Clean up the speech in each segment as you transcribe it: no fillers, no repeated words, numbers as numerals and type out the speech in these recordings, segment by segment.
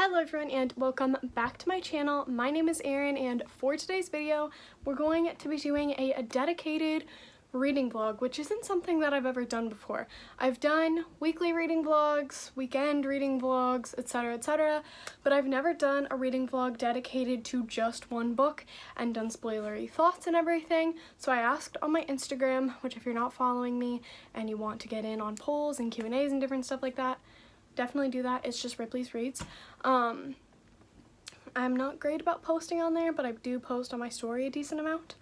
Hello everyone and welcome back to my channel. My name is Erin and for today's video we're going to be doing a dedicated reading vlog, which isn't something that I've ever done before. I've done weekly reading vlogs, weekend reading vlogs, etc., but I've never done a reading vlog dedicated to just one book and done spoilery thoughts and everything. So I asked on my Instagram, which if you're not following me and you want to get in on polls and Q&As and different stuff like that, definitely do that. It's just Ripley's Reads. I'm not great about posting on there, but I do post on my story a decent amount.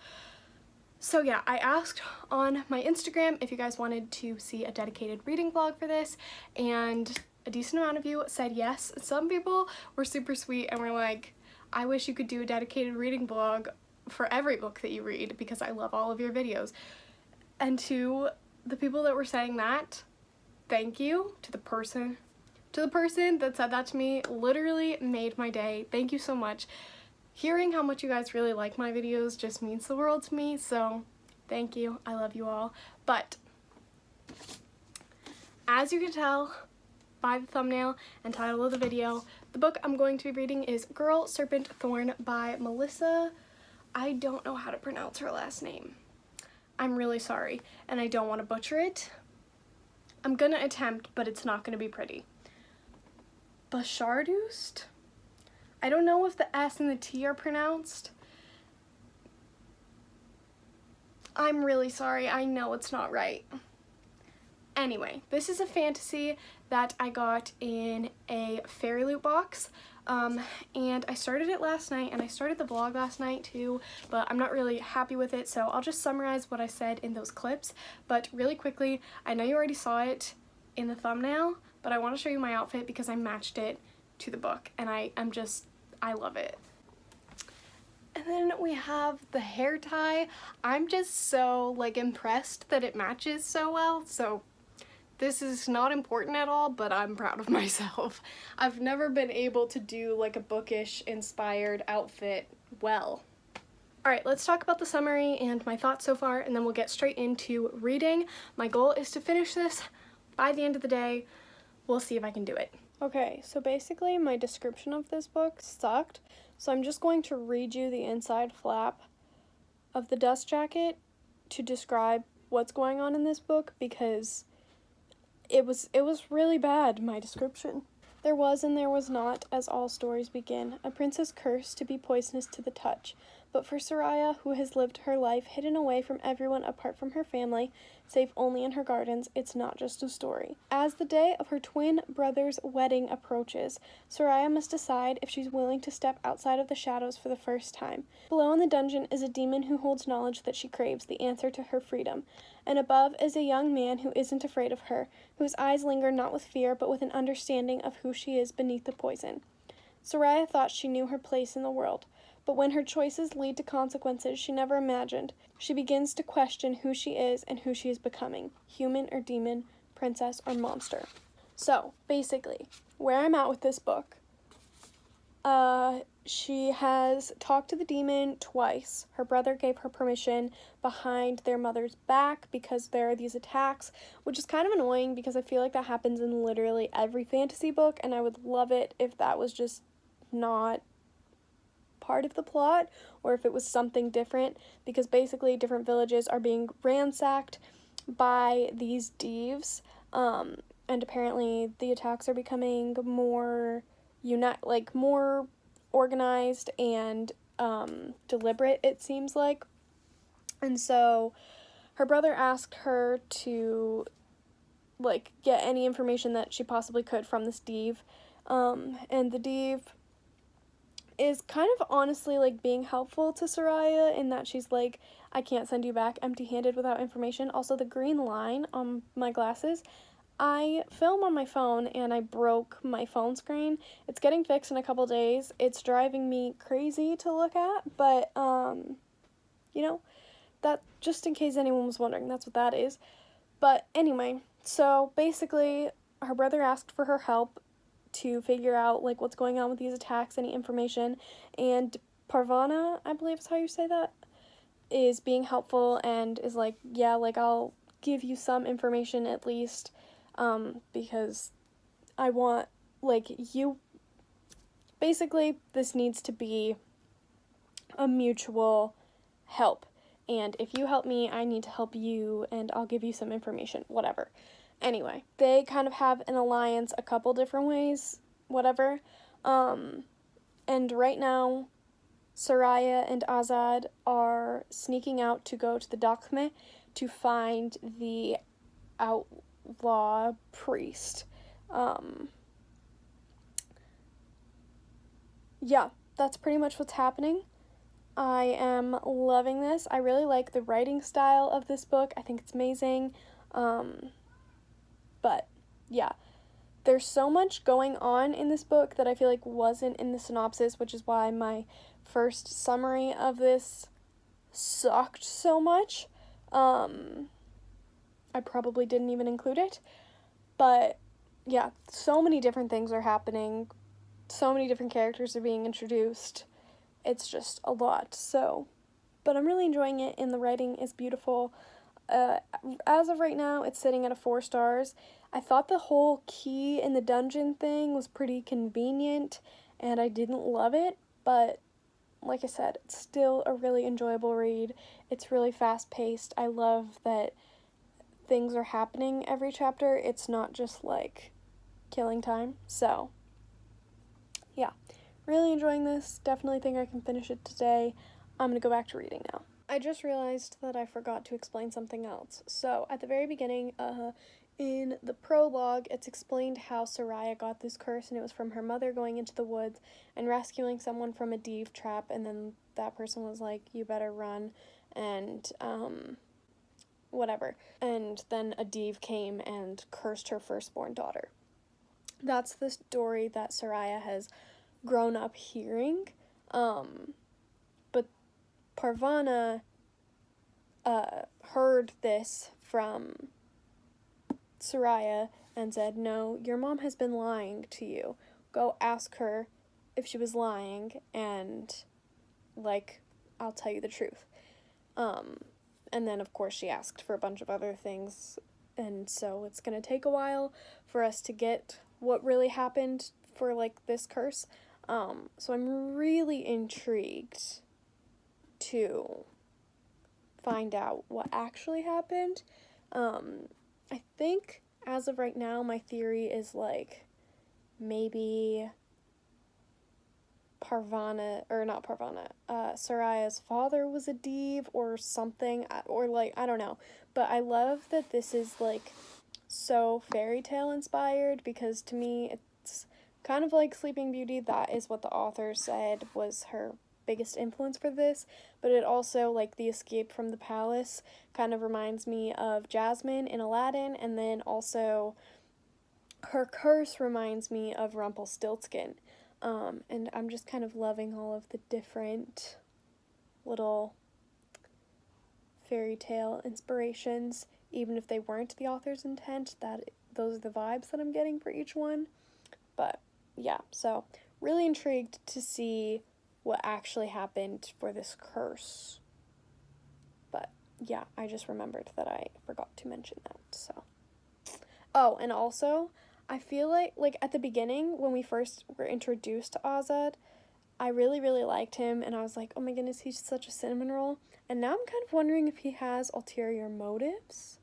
So yeah, I asked on my Instagram if you guys wanted to see a dedicated reading vlog for this, and a decent amount of you said yes. Some people were super sweet and were like, I wish you could do a dedicated reading vlog for every book that you read because I love all of your videos. And to the people that were saying that, thank you. To the person that said that to me literally made my day. Thank you so much. Hearing how much you guys really like my videos just means the world to me, so thank you. I love you all. But as you can tell by the thumbnail and title of the video, the book I'm going to be reading is Girl, Serpent, Thorn by Melissa. I don't know how to pronounce her last name. I'm really sorry, and I don't want to butcher it. I'm gonna attempt, but it's not gonna be pretty. Bashardust? I don't know if the S and the T are pronounced. I'm really sorry, I know it's not right. Anyway, this is a fantasy that I got in a fairy loot box, and I started it last night, and I started the vlog last night too, but I'm not really happy with it, so I'll just summarize what I said in those clips. But really quickly, I know you already saw it in the thumbnail, but I want to show you my outfit because I matched it to the book, and I love it. And then we have the hair tie. I'm just so impressed that it matches so well, so this is not important at all, but I'm proud of myself. I've never been able to do a bookish inspired outfit well. Alright, let's talk about the summary and my thoughts so far, and then we'll get straight into reading. My goal is to finish this by the end of the day. We'll see if I can do it. Okay, so basically my description of this book sucked, so I'm just going to read you the inside flap of the dust jacket to describe what's going on in this book, because it was really bad, my description. There was and there was not, as all stories begin, a princess cursed to be poisonous to the touch. But for Soraya, who has lived her life hidden away from everyone apart from her family, safe only in her gardens, it's not just a story. As the day of her twin brother's wedding approaches, Soraya must decide if she's willing to step outside of the shadows for the first time. Below in the dungeon is a demon who holds knowledge that she craves, the answer to her freedom. And above is a young man who isn't afraid of her, whose eyes linger not with fear but with an understanding of who she is beneath the poison. Soraya thought she knew her place in the world. But when her choices lead to consequences she never imagined, she begins to question who she is and who she is becoming, human or demon, princess or monster. So, basically, where I'm at with this book, she has talked to the demon twice. Her brother gave her permission behind their mother's back because there are these attacks, which is kind of annoying because I feel like that happens in literally every fantasy book, and I would love it if that was just not part of the plot, or if it was something different, because basically different villages are being ransacked by these thieves, and apparently the attacks are becoming more more organized and deliberate, it seems like. And so her brother asked her to get any information that she possibly could from this div, and the div is kind of honestly being helpful to Soraya in that she's like, I can't send you back empty-handed without information. Also, the green line on my glasses, I film on my phone and I broke my phone screen. It's getting fixed in a couple days. It's driving me crazy to look at, but you know, that just in case anyone was wondering, that's what that is. But anyway, so basically her brother asked for her help to figure out what's going on with these attacks, any information, and Parvana, I believe is how you say that, is being helpful and is yeah, I'll give you some information at least, because I want, you basically this needs to be a mutual help. And if you help me, I need to help you, and I'll give you some information, whatever. Anyway, they kind of have an alliance a couple different ways, whatever. And right now, Soraya and Azad are sneaking out to go to the Dakhme to find the outlaw priest. Yeah, that's pretty much what's happening. I am loving this. I really like the writing style of this book. I think it's amazing. But yeah, there's so much going on in this book that I feel like wasn't in the synopsis, which is why my first summary of this sucked so much. I probably didn't even include it. But yeah, so many different things are happening. So many different characters are being introduced. It's just a lot. So, but I'm really enjoying it, and the writing is beautiful. As of right now, it's sitting at 4 stars. I thought the whole key in the dungeon thing was pretty convenient, and I didn't love it, but like I said, it's still a really enjoyable read. It's really fast-paced. I love that things are happening every chapter. It's not just like killing time. So, yeah, really enjoying this. Definitely think I can finish it today. I'm going to go back to reading now. I just realized that I forgot to explain something else. So, at the very beginning, in the prologue, it's explained how Soraya got this curse, and it was from her mother going into the woods and rescuing someone from a Div trap, and then that person was like, you better run, and, whatever. And then a Div came and cursed her firstborn daughter. That's the story that Soraya has grown up hearing, but Parvana heard this from Soraya and said, no, your mom has been lying to you. Go ask her if she was lying, and, like, I'll tell you the truth. And then, of course, she asked for a bunch of other things, and so it's gonna take a while for us to get what really happened for, like, this curse. So I'm really intrigued to find out what actually happened. I think, as of right now, my theory is, like, maybe Soraya's father was a Div or something, or, like, I don't know. But I love that this is, like, so fairy tale inspired, because to me, it's kind of like Sleeping Beauty. That is what the author said was her biggest influence for this, but it also, like, the escape from the palace kind of reminds me of Jasmine in Aladdin, and then also her curse reminds me of Rumpelstiltskin. And I'm just kind of loving all of the different little fairy tale inspirations, even if they weren't the author's intent. Those are the vibes that I'm getting for each one. But yeah, so really intrigued to see what actually happened for this curse. But yeah, I just remembered that I forgot to mention that, so. Oh, and also, I feel like at the beginning, when we first were introduced to Azad, I really, really liked him, and I was like, oh my goodness, he's such a cinnamon roll. And now I'm kind of wondering if he has ulterior motives.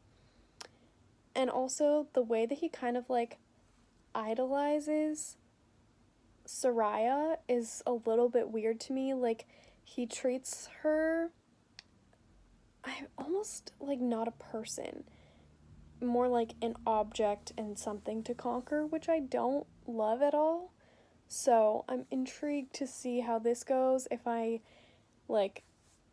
And also, the way that he kind of, like, idolizes Soraya is a little bit weird to me. Like, he treats her, I'm almost, like, not a person, more like an object and something to conquer, which I don't love at all. So I'm intrigued to see how this goes,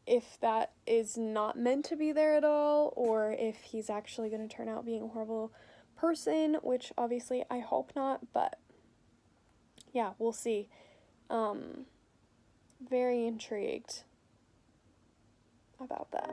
if that is not meant to be there at all, or if he's actually going to turn out being a horrible person, which obviously I hope not, but yeah, we'll see. Very intrigued about that.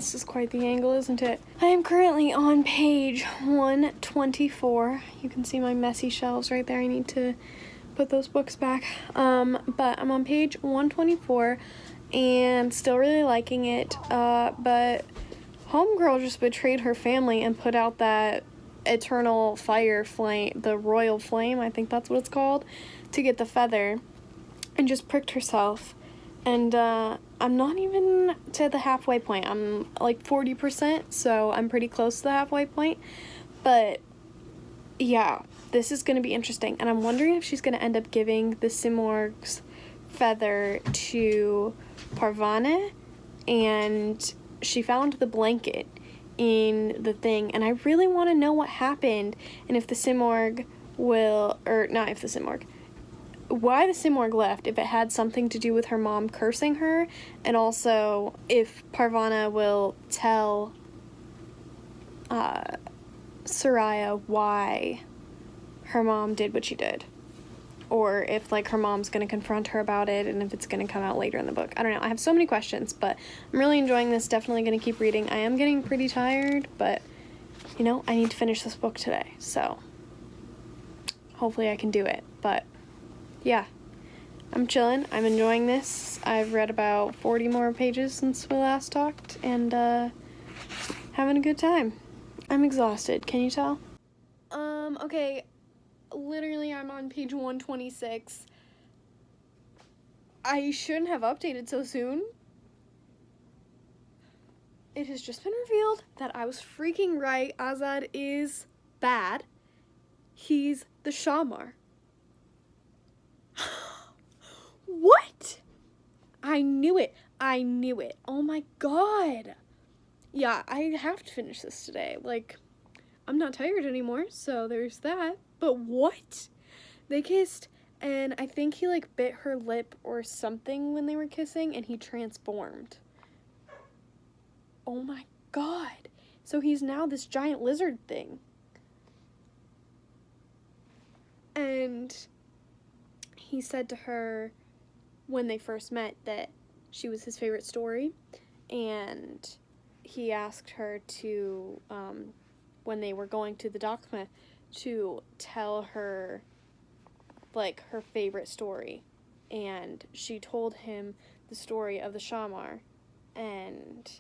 This is quite the angle, isn't it? I am currently on page 124. You can see my messy shelves right there. I need to put those books back. But I'm on page 124 and still really liking it. But Homegirl just betrayed her family and put out that eternal fire flame, the royal flame, I think that's what it's called, to get the feather, and just pricked herself. And I'm not even to the halfway point. I'm like 40%, so I'm pretty close to the halfway point. But yeah, this is going to be interesting. And I'm wondering if she's going to end up giving the Simorg's feather to Parvana. And she found the blanket in the thing. And I really want to know what happened. And if the Simorg will, or not if the Simorg, why the Simorg left, if it had something to do with her mom cursing her, and also if Parvana will tell Soraya why her mom did what she did, or if like her mom's gonna confront her about it, and if it's gonna come out later in the book. I don't know. I have so many questions, but I'm really enjoying this. Definitely gonna keep reading. I am getting pretty tired, but you know, I need to finish this book today, so hopefully I can do it. But yeah, I'm chilling. I'm enjoying this. I've read about 40 more pages since we last talked, and having a good time. I'm exhausted. Can you tell? Okay. Literally, I'm on page 126. I shouldn't have updated so soon. It has just been revealed that I was freaking right. Azad is bad. He's the Shamar. What? I knew it. Oh my god. Yeah, I have to finish this today. Like, I'm not tired anymore, so there's that. But what? They kissed, and I think he, like, bit her lip or something when they were kissing, and he transformed. Oh my god. So he's now this giant lizard thing. And he said to her when they first met that she was his favorite story, and he asked her to, when they were going to the Dakma, to tell her, like, her favorite story, and she told him the story of the Shamar, and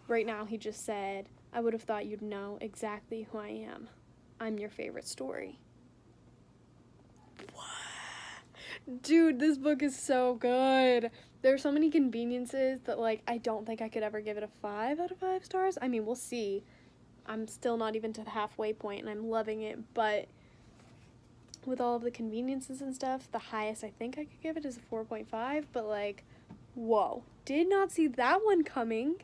right now he just said, I would have thought you'd know exactly who I am. I'm your favorite story. Dude, this book is so good. There's so many conveniences that, like, I don't think I could ever give it a 5 out of 5 stars. I mean, we'll see. I'm still not even to the halfway point, and I'm loving it, but with all of the conveniences and stuff, the highest I think I could give it is a 4.5, but, like, whoa. Did not see that one coming.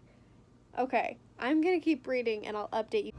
Okay, I'm gonna keep reading, and I'll update you.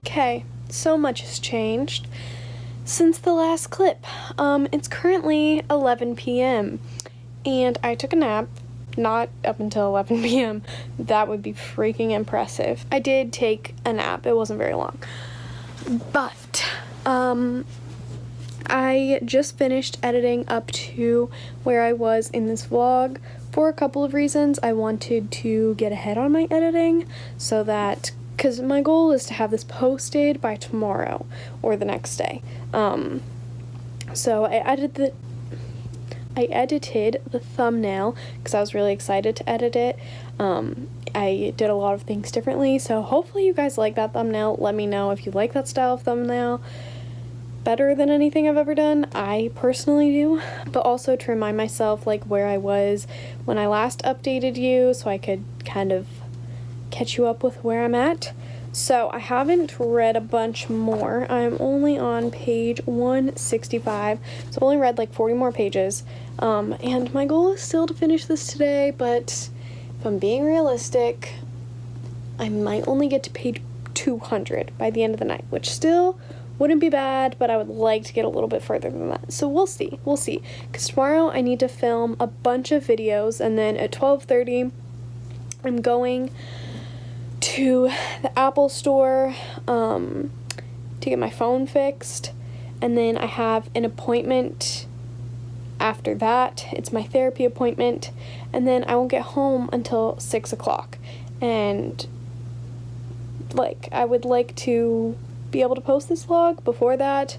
Okay, so much has changed since the last clip. It's currently 11 p.m. and I took a nap, not up until 11 p.m. That would be freaking impressive. I did take a nap, it wasn't very long. But, I just finished editing up to where I was in this vlog for a couple of reasons. I wanted to get ahead on my editing so that, because my goal is to have this posted by tomorrow or the next day. So I I edited the thumbnail because I was really excited to edit it. I did a lot of things differently, so hopefully you guys like that thumbnail. Let me know if you like that style of thumbnail better than anything I've ever done. I personally do, but also to remind myself like where I was when I last updated you so I could kind of catch you up with where I'm at. So I haven't read a bunch more. I'm only on page 165, so I've only read like 40 more pages. And my goal is still to finish this today, but if I'm being realistic, I might only get to page 200 by the end of the night, which still wouldn't be bad, but I would like to get a little bit further than that. So we'll see, because tomorrow I need to film a bunch of videos, and then at 12:30 I'm going to the Apple store to get my phone fixed, and then I have an appointment after that. It's my therapy appointment, and then I won't get home until 6 o'clock, and like I would like to be able to post this vlog before that,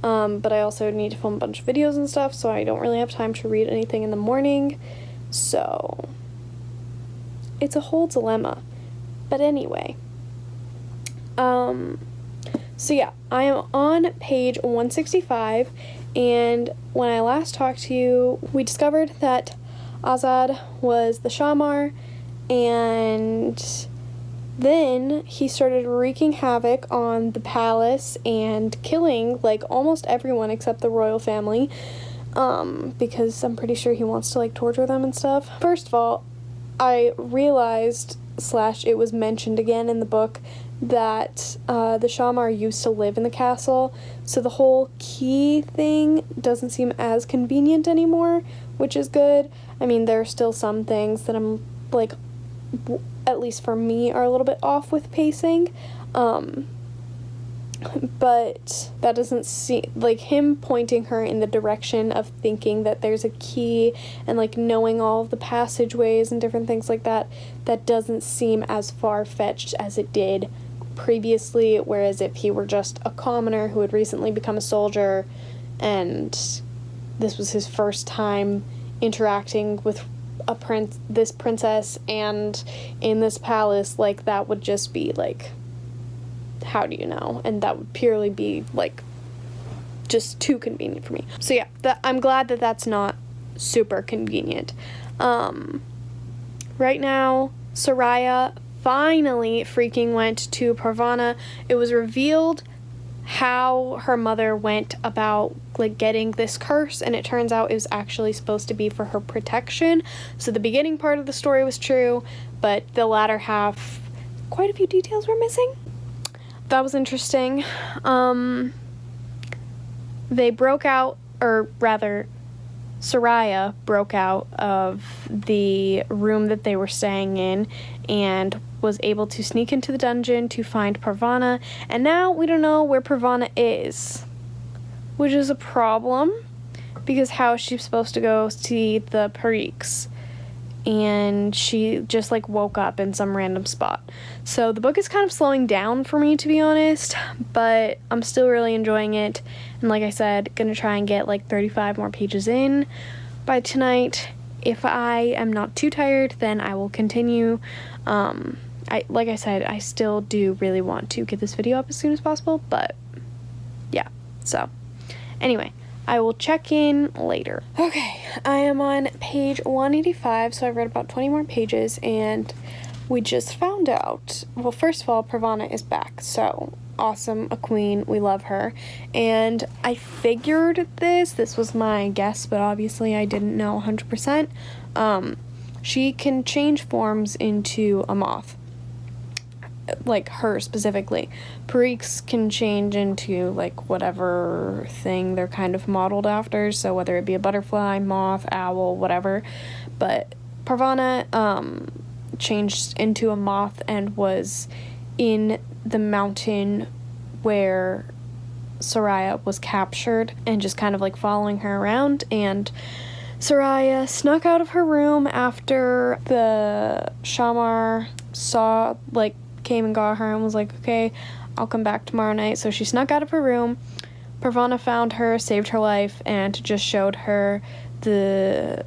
but I also need to film a bunch of videos and stuff, so I don't really have time to read anything in the morning, so it's a whole dilemma. But anyway, so yeah, I am on page 165, and when I last talked to you, we discovered that Azad was the Shamar, and then he started wreaking havoc on the palace and killing like almost everyone except the royal family, because I'm pretty sure he wants to like torture them and stuff. First of all, I realized / it was mentioned again in the book that the Shamar used to live in the castle, so the whole key thing doesn't seem as convenient anymore, which is good. I mean, there are still some things that I'm like, at least for me, are a little bit off with pacing, but that doesn't seem like him pointing her in the direction of thinking that there's a key and like knowing all of the passageways and different things like that. That doesn't seem as far-fetched as it did previously, whereas if he were just a commoner who had recently become a soldier and this was his first time interacting with this princess and in this palace, like that would just be like, how do you know? And that would purely be like just too convenient for me. So yeah, I'm glad that that's not super convenient. Right now, Soraya finally freaking went to Parvana. It was revealed how her mother went about like getting this curse, and it turns out it was actually supposed to be for her protection. So the beginning part of the story was true, but the latter half, quite a few details were missing. That was interesting. They broke out, or rather, Soraya broke out of the room that they were staying in and was able to sneak into the dungeon to find Parvana, and now we don't know where Parvana is, which is a problem, because how is she supposed to go see the Pariks? And she just like woke up in some random spot. So the book is kind of slowing down for me, to be honest, but I'm still really enjoying it. And like I said, gonna try and get like 35 more pages in by tonight. If I am not too tired, then I will continue. Like I said, I still do really want to get this video up as soon as possible, but yeah, so anyway, I will check in later. Okay, I am on page 185, so I've read about 20 more pages, and we just found out, well, first of all, Parvana is back, so awesome, a queen, we love her, and I figured this was my guess, but obviously I didn't know 100%, she can change forms into a moth. Like her specifically. Pariks can change into like whatever thing they're kind of modeled after, so whether it be a butterfly, moth, owl, whatever. But Parvana changed into a moth and was in the mountain where Soraya was captured and just kind of like following her around, and Soraya snuck out of her room after the Shamar came and got her and was like, okay, I'll come back tomorrow night. So she snuck out of her room. Parvana found her, saved her life, and just showed her the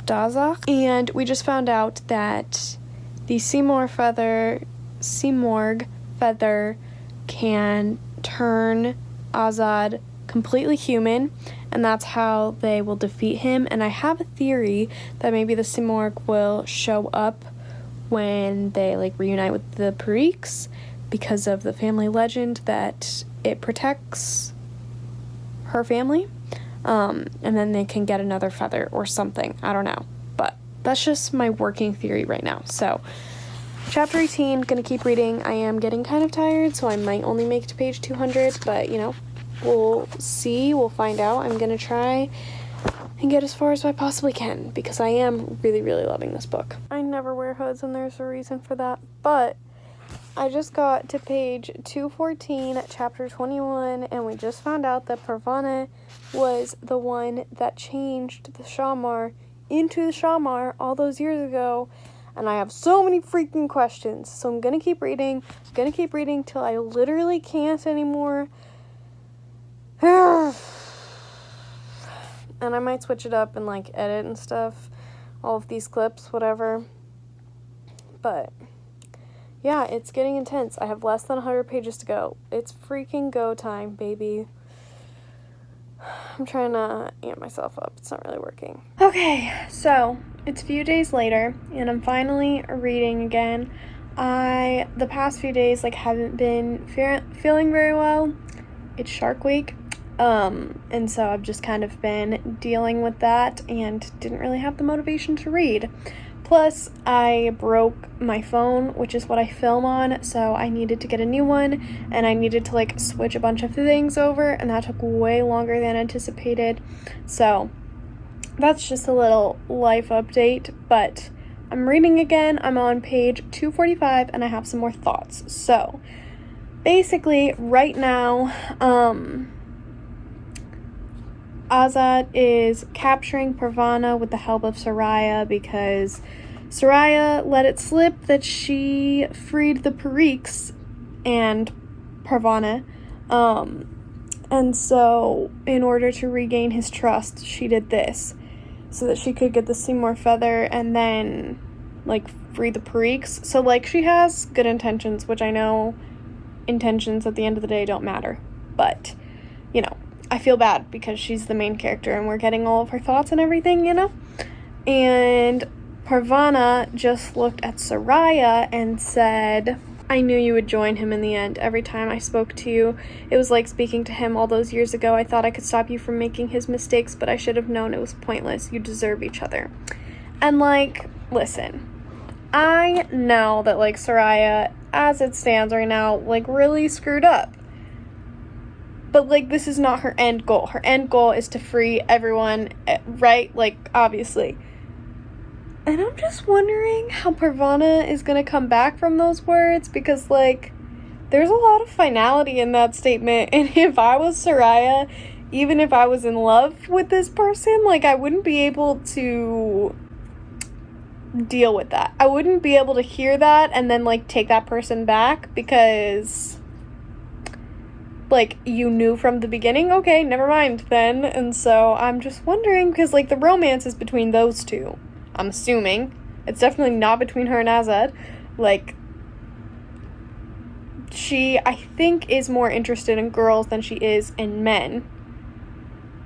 Dazak, and we just found out that the Simorg feather can turn Azad completely human, and that's how they will defeat him. And I have a theory that maybe the Simorg will show up when they like reunite with the Periques, because of the family legend that it protects her family, and then they can get another feather or something. I don't know, but that's just my working theory right now. So chapter 18, gonna keep reading. I am getting kind of tired, so I might only make it to page 200, but you know, we'll see, we'll find out. I'm gonna try and get as far as I possibly can, because I am really, really loving this book. I never wear hoods, and there's a reason for that, but I just got to page 214, chapter 21, and we just found out that Parvana was the one that changed the Shamar into the Shamar all those years ago, and I have so many freaking questions, so I'm gonna keep reading, till I literally can't anymore. And I might switch it up and like edit and stuff, all of these clips, whatever, but yeah, it's getting intense. I have less than 100 pages to go. It's freaking go time, baby. I'm trying to amp myself up. It's not really working. Okay, so it's a few days later, and I'm finally reading again. The past few days, like, haven't been feeling very well. It's Shark Week, and so I've just kind of been dealing with that and didn't really have the motivation to read. Plus, I broke my phone, which is what I film on, so I needed to get a new one, and I needed to, like, switch a bunch of things over, and that took way longer than anticipated. So that's just a little life update, but I'm reading again. I'm on page 245, and I have some more thoughts. So basically, right now, Azad is capturing Parvana with the help of Soraya, because Soraya let it slip that she freed the Periques and Parvana, and so in order to regain his trust, she did this, so that she could get the Simorg feather and then, like, free the Periques. So, like, she has good intentions, which I know intentions at the end of the day don't matter, but, you know, I feel bad because she's the main character and we're getting all of her thoughts and everything, you know? And Parvana just looked at Soraya and said, I knew you would join him in the end. Every time I spoke to you, it was like speaking to him all those years ago. I thought I could stop you from making his mistakes, but I should have known it was pointless. You deserve each other. And, like, listen, I know that, like, Soraya, as it stands right now, like, really screwed up. But, like, this is not her end goal. Her end goal is to free everyone, right? Like, obviously. And I'm just wondering how Parvana is going to come back from those words, because, like, there's a lot of finality in that statement. And if I was Soraya, even if I was in love with this person, like, I wouldn't be able to deal with that. I wouldn't be able to hear that and then, like, take that person back, because, like, you knew from the beginning, okay, never mind then. And so I'm just wondering, because, like, the romance is between those two, I'm assuming. It's definitely not between her and Azad. Like, she, I think, is more interested in girls than she is in men.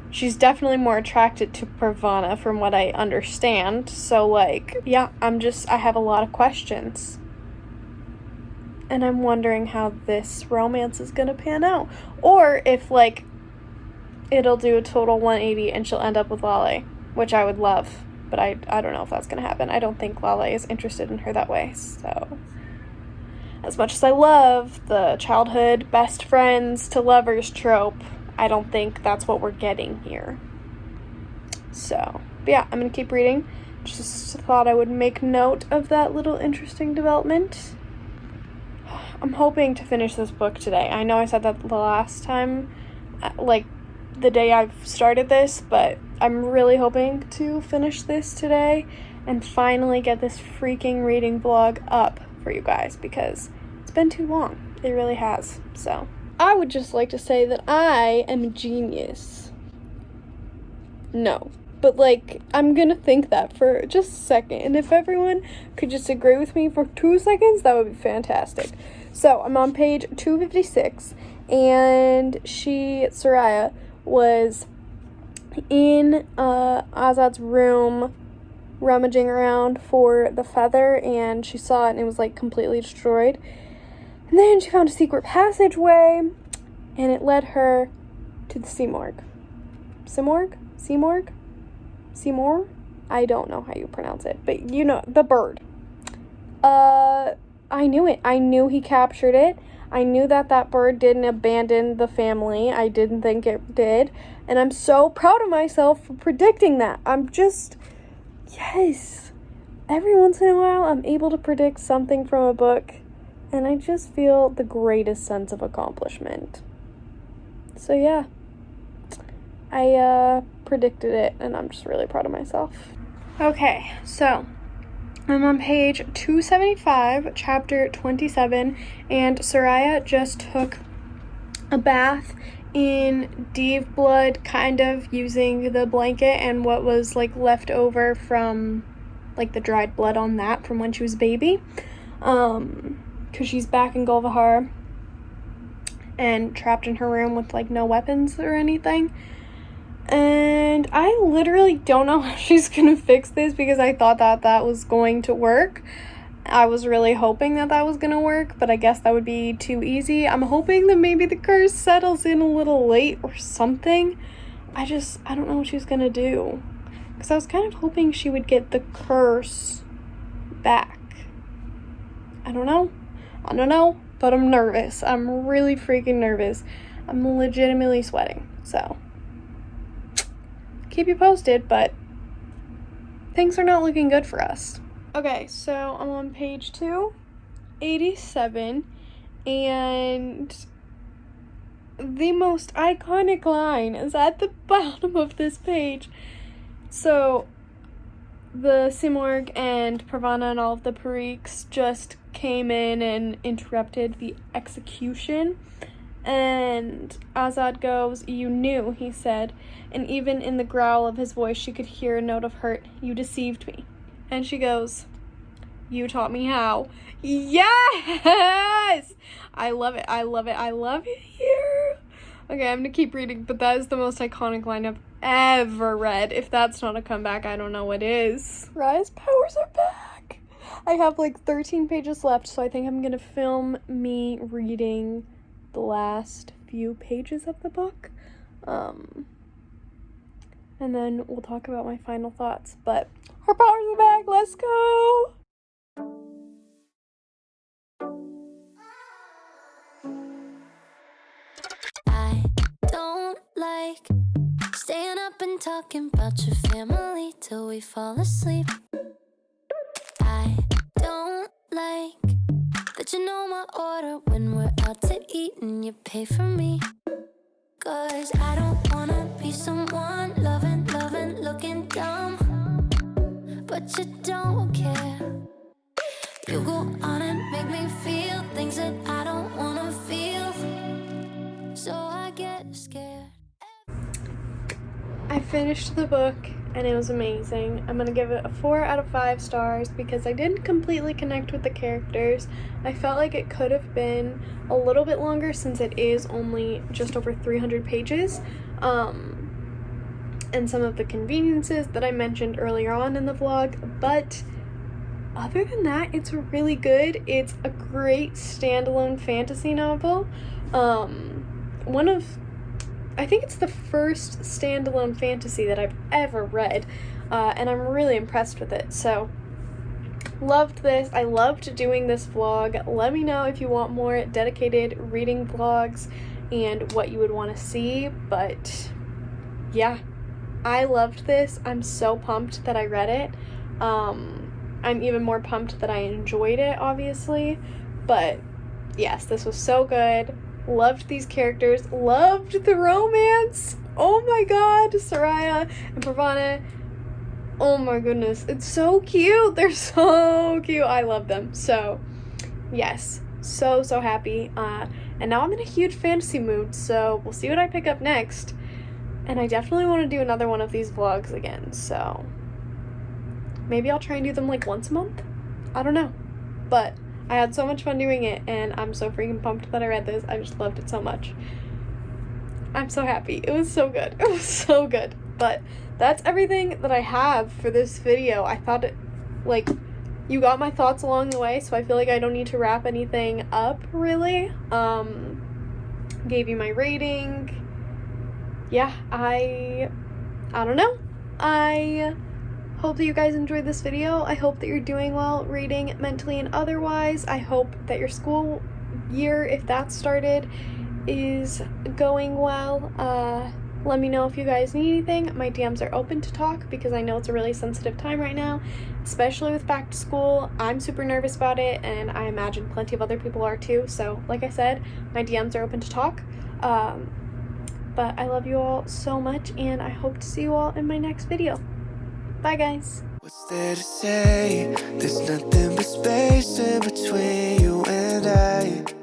She's definitely more attracted to Parvana from what I understand. So, like, yeah, I have a lot of questions. And I'm wondering how this romance is gonna pan out. Or if, like, it'll do a total 180 and she'll end up with Lale, which I would love. But I don't know if that's gonna happen. I don't think Lale is interested in her that way. So, as much as I love the childhood best friends to lovers trope, I don't think that's what we're getting here. So, but yeah, I'm gonna keep reading. Just thought I would make note of that little interesting development. I'm hoping to finish this book today. I know I said that the last time, like, the day I've started this, but I'm really hoping to finish this today and finally get this freaking reading vlog up for you guys, because it's been too long. It really has. So, I would just like to say that I am a genius. No, but, like, I'm gonna think that for just a second. And if everyone could just agree with me for 2 seconds, that would be fantastic. So, I'm on page 256, and Soraya, was in Azad's room rummaging around for the feather, and she saw it and it was, like, completely destroyed. And then she found a secret passageway, and it led her to the Simorg. Seymour? I don't know how you pronounce it, but you know, the bird. I knew it. I knew he captured it. I knew that bird didn't abandon the family. I didn't think it did. And I'm so proud of myself for predicting that. Yes. Every once in a while, I'm able to predict something from a book, and I just feel the greatest sense of accomplishment. So yeah, I predicted it, and I'm just really proud of myself. Okay, so I'm on page 275, chapter 27, and Soraya just took a bath in Div blood, kind of using the blanket and what was, like, left over from, like, the dried blood on that from when she was a baby, because she's back in Golvahar and trapped in her room with, like, no weapons or anything. And I literally don't know how she's gonna fix this, because I thought that was going to work. I was really hoping that was gonna work, but I guess that would be too easy. I'm hoping that maybe the curse settles in a little late or something. I don't know what she's gonna do, because I was kind of hoping she would get the curse back. I don't know, but I'm nervous. I'm really freaking nervous. I'm legitimately sweating, so keep you posted, but things are not looking good for us. Okay, so I'm on page 287, and the most iconic line is at the bottom of this page. So the Simorg and Pravana and all of the Pariks just came in and interrupted the execution. And Azad goes, "You knew," he said, and even in the growl of his voice she could hear a note of hurt. "You deceived me." And she goes, "You taught me how." Yes! I love it here. Okay, I'm gonna keep reading, but that is the most iconic line I've ever read. If that's not a comeback, I don't know what is. Raya's powers are back! I have like 13 pages left, so I think I'm gonna film me reading the last few pages of the book. And then we'll talk about my final thoughts. But her powers are back, let's go! I don't like staying up and talking about your family till we fall asleep. I don't like that you know my order when we're out to eat and you pay for me. 'Cause I don't wanna be someone loving, looking dumb, but you don't care. You go on and make me feel things that I don't wanna feel, so I get scared. I finished the book and it was amazing. I'm gonna give it a 4 out of 5 stars because I didn't completely connect with the characters. I felt like it could have been a little bit longer since it is only just over 300 pages. And some of the conveniences that I mentioned earlier on in the vlog, but other than that, it's really good. It's a great standalone fantasy novel. I think it's the first standalone fantasy that I've ever read, and I'm really impressed with it. So, loved this. I loved doing this vlog. Let me know if you want more dedicated reading vlogs and what you would want to see, but yeah, I loved this. I'm so pumped that I read it. I'm even more pumped that I enjoyed it, obviously, but yes, this was so good. Loved these characters, loved the romance. Oh my god, Soraya and Pravana. Oh my goodness, it's so cute. They're so cute. I love them. So, yes, so happy. And now I'm in a huge fantasy mood, so we'll see what I pick up next. And I definitely want to do another one of these vlogs again, so maybe I'll try and do them like once a month? I don't know. But I had so much fun doing it, and I'm so freaking pumped that I read this. I just loved it so much. I'm so happy. It was so good. It was so good. But that's everything that I have for this video. I thought it, like, you got my thoughts along the way, so I feel like I don't need to wrap anything up, really. Gave you my rating. Yeah, I don't know. I hope that you guys enjoyed this video. I hope that you're doing well reading, mentally and otherwise. I hope that your school year, if that started, is going well. Let me know if you guys need anything. My DMs are open to talk because I know it's a really sensitive time right now, especially with back to school. I'm super nervous about it, and I imagine plenty of other people are too. So like I said, my DMs are open to talk. But I love you all so much, and I hope to see you all in my next video. Bye, guys. What's there to say? There's nothing but space in between you and I.